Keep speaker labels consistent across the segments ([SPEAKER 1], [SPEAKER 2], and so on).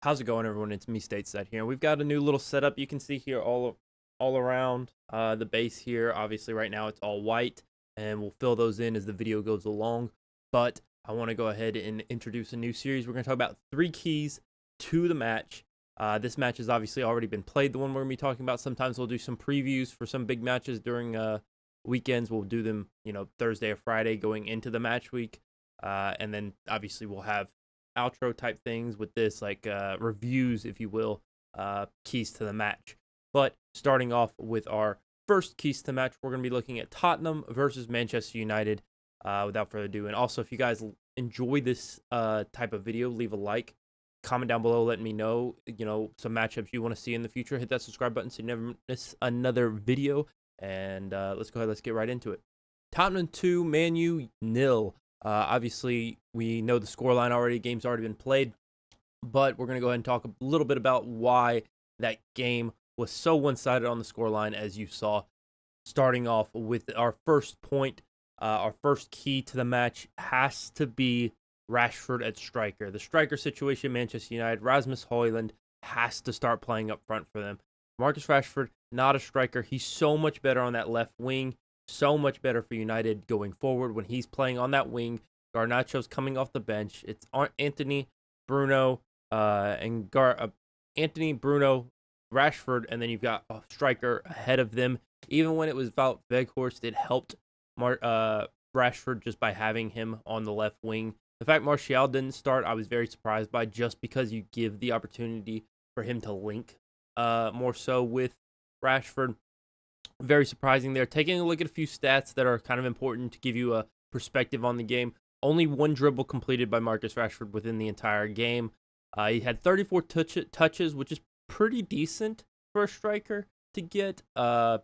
[SPEAKER 1] How's it going, everyone? It's me, Stateside here. And we've got a new little setup you can see here all around the base here. Obviously, right now it's all white, and we'll fill those in as the video goes along. But I want to go ahead and introduce a new series. We're going to talk about 3 keys to the match. This match has obviously already been played, the one we're going to be talking about. Sometimes we'll do some previews for some big matches during weekends. We'll do them, Thursday or Friday going into the match week. And then obviously we'll have outro type things with this, like reviews, if you will, keys to the match. But starting off with our first keys to the match, we're going to be looking at Tottenham versus Manchester United. Without further ado, and also if you guys enjoy this type of video, leave a like, comment down below, letting me know, some matchups you want to see in the future. Hit that subscribe button so you never miss another video. And let's get right into it. Tottenham 2, Man U 0. Obviously, we know the scoreline already. Game's already been played. But we're going to go ahead and talk a little bit about why that game was so one-sided on the scoreline, as you saw. Starting off with our first point, our first key to the match has to be Rashford at striker. The striker situation, Manchester United, Rasmus Højlund has to start playing up front for them. Marcus Rashford, not a striker. He's so much better on that left wing. So much better for United going forward when he's playing on that wing. Garnacho's coming off the bench. It's Anthony, Bruno, Anthony, Bruno, Rashford, and then you've got a striker ahead of them. Even when it was Wout Weghorst, it helped Rashford just by having him on the left wing. The fact Martial didn't start, I was very surprised by, just because you give the opportunity for him to link more so with Rashford. Very surprising there. Taking a look at a few stats that are kind of important to give you a perspective on the game. Only one dribble completed by Marcus Rashford within the entire game. He had 34 touches, which is pretty decent for a striker to get. But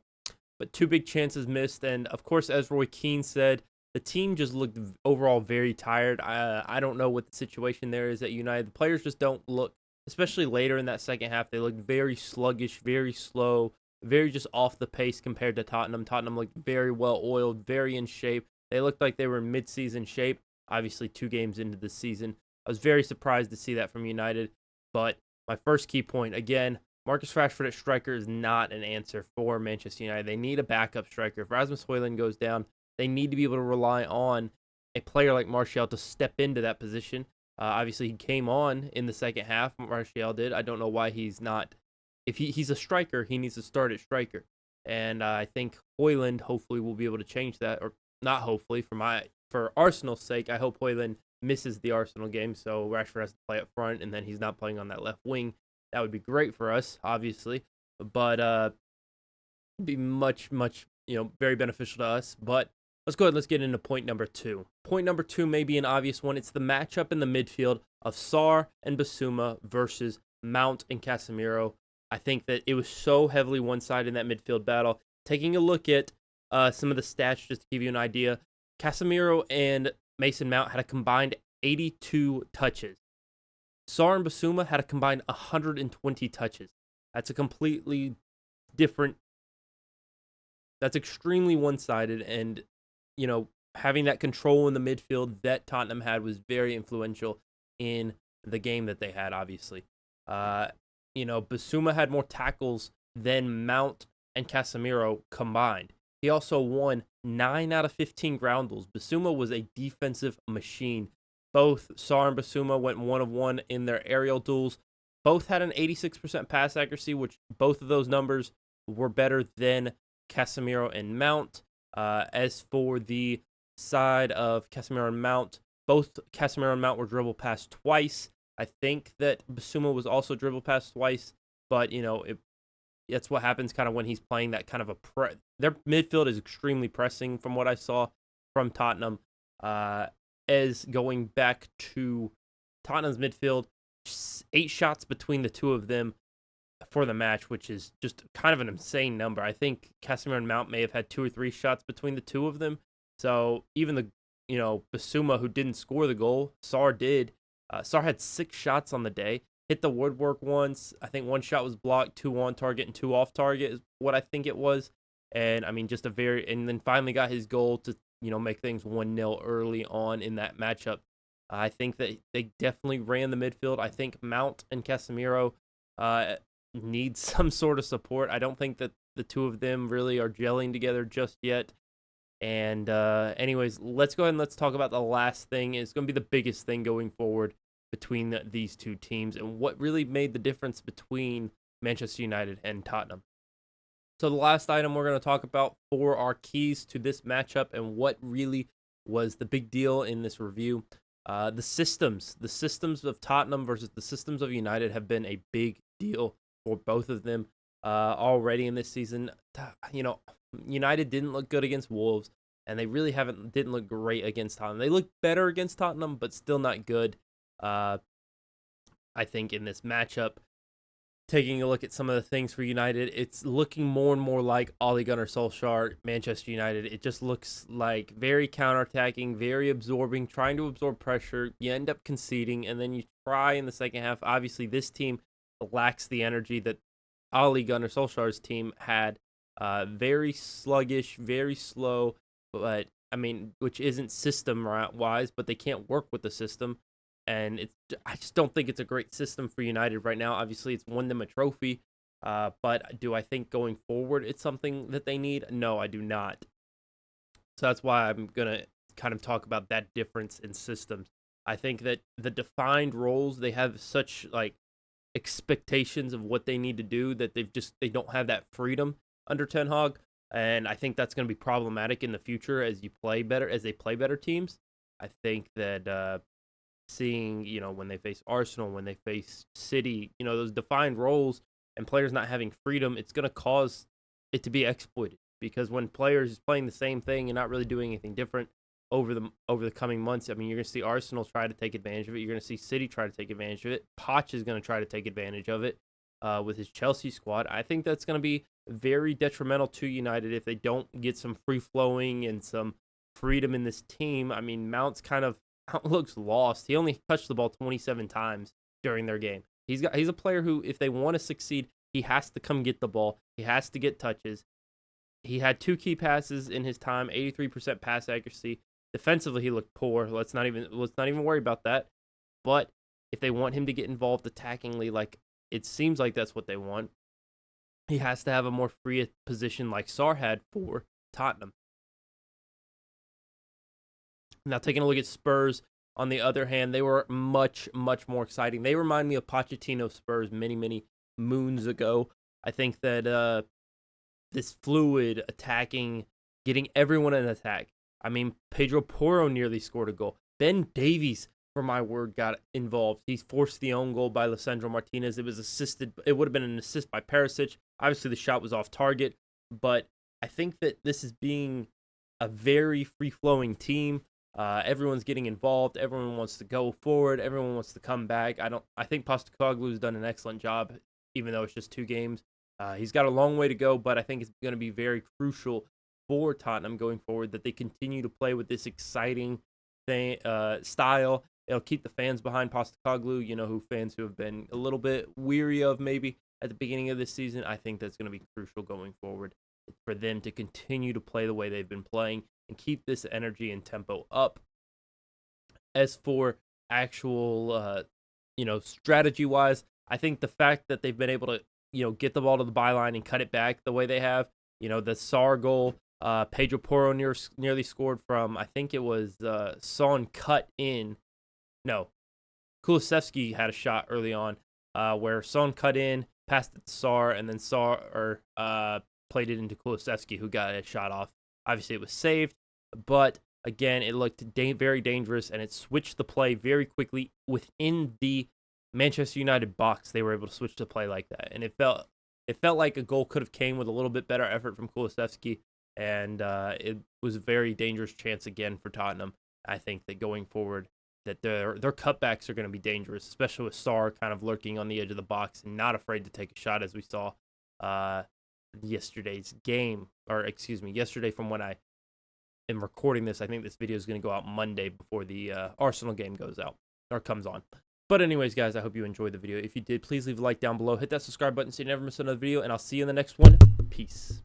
[SPEAKER 1] 2 big chances missed. And, of course, as Roy Keane said, the team just looked overall very tired. I don't know what the situation there is at United. The players just don't look, especially later in that second half, they looked very sluggish, very slow, very just off the pace compared to Tottenham. Tottenham looked very well oiled, very in shape. They looked like they were in mid-season shape, obviously 2 games into the season. I was very surprised to see that from United. But my first key point, again, Marcus Rashford at striker is not an answer for Manchester United. They need a backup striker. If Rasmus Højlund goes down, they need to be able to rely on a player like Martial to step into that position. Obviously, he came on in the second half. Martial did. I don't know why he's not. If he's a striker, he needs to start at striker. And I think Højlund hopefully will be able to change that. Or not hopefully, for Arsenal's sake, I hope Højlund misses the Arsenal game so Rashford has to play up front and then he's not playing on that left wing. That would be great for us, obviously. But be much, very beneficial to us. But let's go ahead and let's get into point number 2. Point number 2 may be an obvious one. It's the matchup in the midfield of Sarr and Basuma versus Mount and Casemiro. I think that it was so heavily one-sided in that midfield battle. Taking a look at some of the stats just to give you an idea, Casemiro and Mason Mount had a combined 82 touches. Sarr and Basuma had a combined 120 touches. That's a completely different. That's extremely one-sided, and having that control in the midfield that Tottenham had was very influential in the game that they had. Obviously, Basuma had more tackles than Mount and Casemiro combined. He also won 9 out of 15 ground duels. Basuma was a defensive machine. Both Sarr and Basuma went 1 of 1 in their aerial duels. Both had an 86% pass accuracy, which both of those numbers were better than Casemiro and Mount. As for the side of Casemiro and Mount, both Casemiro and Mount were dribble passed twice. I think that Basuma was also dribble passed twice, but that's what happens kind of when he's playing that kind of their midfield is extremely pressing from what I saw from Tottenham. As going back to Tottenham's midfield, 8 shots between the 2 of them for the match, which is just kind of an insane number. I think Casemiro and Mount may have had 2 or 3 shots between the 2 of them. So even the Basuma, who didn't score the goal, Sarr did. Sarr had 6 shots on the day. Hit the woodwork once. I think 1 shot was blocked, 2 on target, and 2 off target is what I think it was. And I mean, and then finally got his goal to make things 1-0 early on in that matchup. I think that they definitely ran the midfield. I think Mount and Casemiro need some sort of support. I don't think that the two of them really are gelling together just yet. And anyways, let's go ahead and let's talk about the last thing. It's going to be the biggest thing going forward between these two teams and what really made the difference between Manchester United and Tottenham. So the last item we're going to talk about for our keys to this matchup and what really was the big deal in this review. The systems of Tottenham versus the systems of United have been a big deal for both of them already in this season. United didn't look good against Wolves, and they really didn't look great against Tottenham. They looked better against Tottenham, but still not good. I think in this matchup, taking a look at some of the things for United, it's looking more and more like Ole Gunnar Solskjaer, Manchester United. It just looks like very counterattacking, very absorbing, trying to absorb pressure. You end up conceding, and then you try in the second half. Obviously, this team lacks the energy that Ole Gunnar Solskjaer's team had. Very sluggish, very slow, but which isn't system-wise, but they can't work with the system. And I just don't think it's a great system for United right now. Obviously, it's won them a trophy, but do I think going forward it's something that they need? No, I do not. So that's why I'm going to kind of talk about that difference in systems. I think that the defined roles, they have such expectations of what they need to do that they don't have that freedom under Ten Hag, and I think that's going to be problematic in the future as they play better teams. I think that seeing, when they face Arsenal, when they face City, those defined roles and players not having freedom, it's going to cause it to be exploited, because when players is playing the same thing and not really doing anything different over the coming months, you're going to see Arsenal try to take advantage of it. You're going to see City try to take advantage of it. Poch is going to try to take advantage of it with his Chelsea squad. I think that's going to be very detrimental to United if they don't get some free flowing and some freedom in this team. Mount looks lost. He only touched the ball 27 times during their game. He's a player who, if they want to succeed, he has to come get the ball. He has to get touches. He had 2 key passes in his time, 83% pass accuracy. Defensively, he looked poor. Let's not even worry about that. But if they want him to get involved attackingly, like it seems like that's what they want, he has to have a more free position like Sarr had for Tottenham. Now, taking a look at Spurs, on the other hand, they were much, much more exciting. They remind me of Pochettino Spurs many, many moons ago. I think that this fluid attacking, getting everyone in attack. Pedro Porro nearly scored a goal. Ben Davies, for my word, got involved. He forced the own goal by Lisandro Martinez. It was assisted. It would have been an assist by Perisic. Obviously, the shot was off target, but I think that this is being a very free-flowing team. Everyone's getting involved. Everyone wants to go forward. Everyone wants to come back. I think Postecoglou's done an excellent job, even though it's just 2 games. He's got a long way to go, but I think it's going to be very crucial for Tottenham going forward that they continue to play with this exciting style. It'll keep the fans behind Postecoglou, fans who have been a little bit weary of maybe at the beginning of this season. I think that's going to be crucial going forward for them to continue to play the way they've been playing and keep this energy and tempo up. As for actual, strategy-wise, I think the fact that they've been able to, get the ball to the byline and cut it back the way they have, the Sarr goal, Pedro Porro nearly scored from, I think it was Son cut in. No, Kulusevski had a shot early on where Son cut in, passed it to Sarr, and then Sarr played it into Kulusevski, who got a shot off. Obviously, it was saved, but again, it looked very dangerous, and it switched the play very quickly within the Manchester United box. They were able to switch the play like that, and it felt like a goal could have came with a little bit better effort from Kulusevski, and it was a very dangerous chance again for Tottenham. I think that going forward, that their cutbacks are going to be dangerous, especially with Sarr kind of lurking on the edge of the box and not afraid to take a shot, as we saw yesterday from when I am recording this. I think this video is going to go out Monday before the Arsenal game goes out or comes on. But anyways, guys, I hope you enjoyed the video. If you did, please leave a like down below. Hit that subscribe button so you never miss another video, and I'll see you in the next one. Peace.